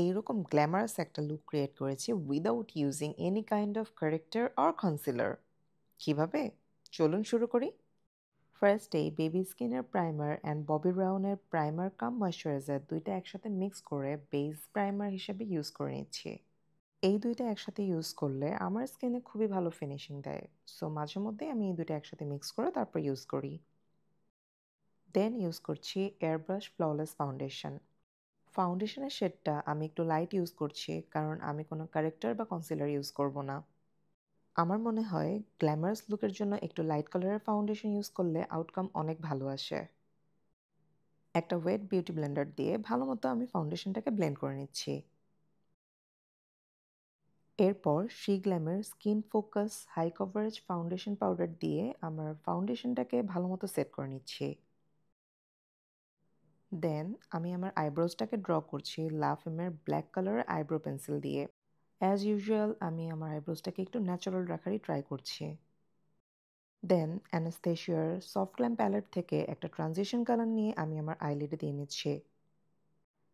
এইরকম গ্ল্যামারাস একটা look create করেছি without using any kind of corrector or concealer. কিভাবে? চলুন শুরু করি। ফার্স্টেই বেবি স্কিনের প্রাইমার অ্যান্ড ববি ব্রাউনের প্রাইমার কাম ময়শ্চারাইজার দুইটা একসাথে মিক্স করে বেস প্রাইমার হিসেবে ইউজ করে নিচ্ছি। এই দুইটা একসাথে ইউজ করলে আমার স্কিনে খুবই ভালো ফিনিশিং দেয়, সো মাঝে মধ্যে আমি এই দুইটা একসাথে মিক্স করে তারপর ইউজ করি। দেন ইউজ করছি এয়ারব্রাশ ফ্ললেস ফাউন্ডেশন। ফাউন্ডেশনের শেডটা আমি একটু লাইট ইউজ করছি কারণ আমি কোনো কারেক্টার বা কনসিলার ইউজ করব না। আমার মনে হয় গ্ল্যামারাস লুকের জন্য একটু লাইট কালারের ফাউন্ডেশন ইউজ করলে আউটকাম অনেক ভালো আসে। একটা ওয়েট বিউটি ব্লেন্ডার দিয়ে ভালো মতো আমি ফাউন্ডেশনটাকে ব্লেন্ড করে নিচ্ছি। এরপর শি গ্ল্যামের skin focus high coverage foundation powder দিয়ে আমার ফাউন্ডেশনটাকে ভালো মতো সেট করে নিচ্ছি। দেন আমি আমার আইব্রোজটাকে ড্র করছি লাফেমের ব্ল্যাক কালারের আইব্রো পেন্সিল দিয়ে। অ্যাজ ইউজুয়াল আমি আমার আইব্রোজটাকে একটু ন্যাচারাল রাখারই ট্রাই করছি। দেন অ্যানাস্তেশিয়ার সফট গ্ল্যাম প্যালেট থেকে একটা ট্রানজিশন কালার নিয়ে আমি আমার আইলিডে দিয়ে নিচ্ছি।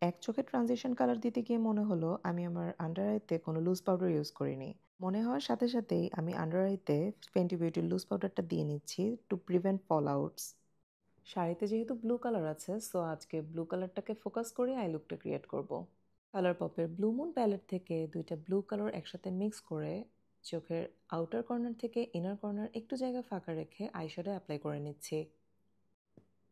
এক চোখে ট্রানজিশন কালার দিতে গিয়ে মনে হলো আমি আমার আন্ডার আইতে কোনো লুজ পাউডার ইউজ করিনি। মনে হওয়ার সাথে সাথেই আমি আন্ডার আইতে ফেন্টি বিউটির লুজ পাউডারটা দিয়ে নিচ্ছি টু প্রিভেন্ট ফল আউটস। শাড়িতে যেহেতু ব্লু কালার আছে, সো আজকে ব্লু কালারটাকে ফোকাস করে আই লুকটা ক্রিয়েট করব। কালার পপের ব্লু মুন প্যালেট থেকে দুইটা ব্লু কালার একসাথে মিক্স করে চোখের আউটার কর্নার থেকে ইনার কর্নার একটু জায়গা ফাঁকা রেখে আইশ্যাডো অ্যাপ্লাই করে নিচ্ছি।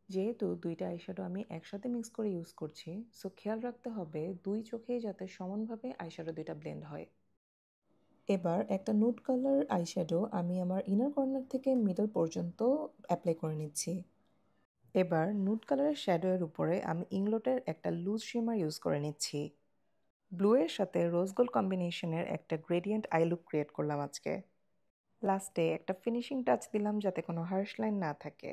যেহেতু দুইটা আইশ্যাডো আমি একসাথে মিক্স করে ইউজ করছি, সো খেয়াল রাখতে হবে দুই চোখেই যাতে সমানভাবে আইশ্যাডো দুইটা ব্লেন্ড হয়। এবার একটা নুড কালার আইশ্যাডো আমি আমার ইনার কর্নার থেকে মিডল পর্যন্ত অ্যাপ্লাই করে নিচ্ছি। এবার নুড কালারের শ্যাডোয়ের উপরে আমি ইংলোটের একটা লুজ শিমার ইউজ করে নিচ্ছি। ব্লু এর সাথে রোজ গোল্ড কম্বিনেশনের একটা গ্রেডিয়েন্ট আই লুক ক্রিয়েট করলাম আজকে। লাস্টে একটা ফিনিশিং টাচ দিলাম যাতে কোনো হার্শ লাইন না থাকে।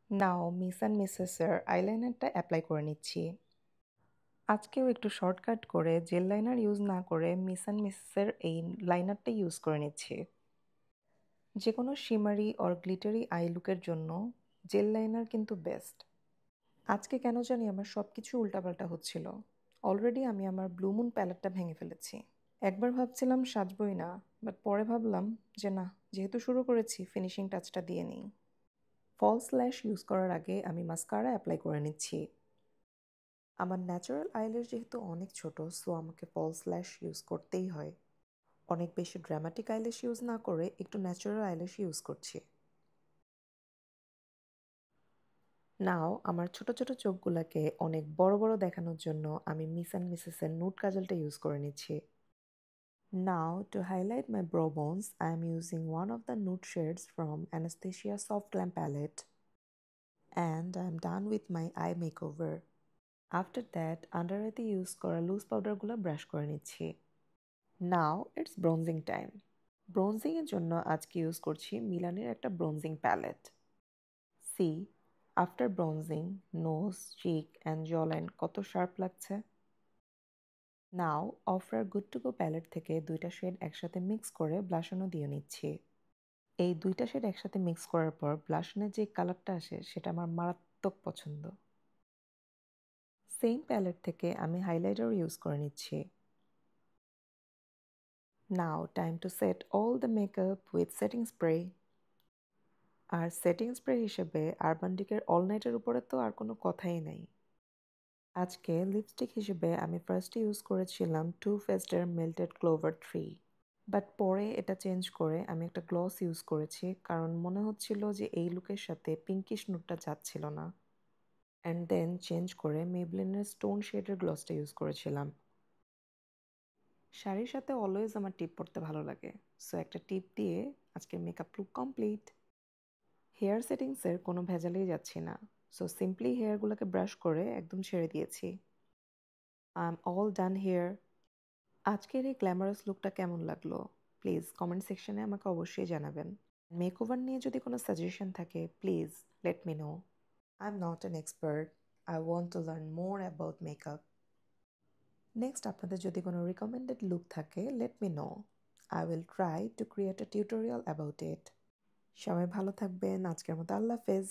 নাও মিস অ্যান্ড মিসেসের আইলাইনারটা অ্যাপ্লাই করে নিচ্ছি। আজকেও একটু শর্টকাট করে জেল লাইনার ইউজ না করে মিস অ্যান্ড মিসেসের এই লাইনারটা ইউজ করে নিচ্ছি। যে কোনো শিমারি অর গ্লিটারি আই লুকের জন্য জেল লাইনার কিন্তু বেস্ট। আজকে কেন জানি আমার সব কিছু উল্টাপাল্টা হচ্ছিল। অলরেডি আমি আমার ব্লু মুন প্যালেটটা ভেঙে ফেলেছি। একবার ভাবছিলাম সাজবই না, বাট পরে ভাবলাম যে না, যেহেতু শুরু করেছি ফিনিশিং টাচটা দিয়ে নিই। ফলস ল্যাশ ইউজ করার আগে আমি মাস্কারা অ্যাপ্লাই করে নিচ্ছি। আমার ন্যাচারাল আইল্যাশ যেহেতু অনেক ছোট, সো আমাকে ফলস ল্যাশ ইউজ করতেই হয়। অনেক বেশি ড্রামাটিক আইল্যাশ ইউজ না করে একটু ন্যাচারাল আইল্যাশ ইউজ করছি। নাও আমার ছোট ছোট চোখগুলোকে অনেক বড় বড় দেখানোর জন্য আমি মিস অ্যান্ড মিসেসের নুড কাজলটা ইউজ করে নিচ্ছি। Now, to highlight my brow bones, I am using one of the nude shades from Anastasia Soft Glam palette. And I am done with my eye makeover. After that, under eye use করা loose powder গুলো brush করে নিচ্ছি। Now, it's bronzing time. Bronzing এর জন্য আজকে use করছি মিলানের একটা bronzing palette. See, after bronzing, nose, cheek and jawline কত শার্প লাগছে। নাও অফরার গুড টু গো প্যালেট থেকে দুইটা শেড একসাথে মিক্স করে ব্লাশনও দিয়ে নিচ্ছি। এই দুইটা শেড একসাথে মিক্স করার পর ব্লাশনের যে কালারটা আসে সেটা আমার মারাত্মক পছন্দ। সেম প্যালেট থেকে আমি হাইলাইটারও ইউজ করে নিচ্ছি। Now time to set all the makeup with setting spray. আর সেটিং স্প্রে হিসেবে আরবান ডিকের অল নাইটের উপরে তো আর কোনো কথাই নেই। আজকে লিপস্টিক হিসেবে আমি ফার্স্টে ইউজ করেছিলাম টু ফেস্টের মেল্টেড ক্লোভার 3, বাট পরে এটা চেঞ্জ করে আমি একটা গ্লস ইউজ করেছি কারণ মনে হচ্ছিল যে এই লুকের সাথে পিঙ্কিশ নুটটা যাচ্ছিল না। অ্যান্ড দেন চেঞ্জ করে মেবলিনের স্টোন শেডের গ্লসটা ইউজ করেছিলাম। শাড়ির সাথে অলওয়েজ আমার টিপ পরতে ভালো লাগে, সো একটা টিপ দিয়ে আজকের মেকআপ লুক কমপ্লিট। হেয়ার সেটিংসের কোনো ভেজালেই যাচ্ছি না, সো সিম্পলি হেয়ারগুলোকে ব্রাশ করে একদম ছেড়ে দিয়েছি। I am all done here. আজকের এই গ্ল্যামারাস লুকটা কেমন লাগলো প্লিজ কমেন্ট সেকশনে আমাকে অবশ্যই জানাবেন। মেকওভার নিয়ে যদি কোনো সাজেশন থাকে please let me no. I am not an expert, I want to learn more about makeup. Next আপনাদের যদি কোনো রিকমেন্ডেড লুক থাকে let me no, I will try to create a tutorial about it. সবাই ভালো থাকবেন, আজকের মতো আল্লাহ হাফেজ।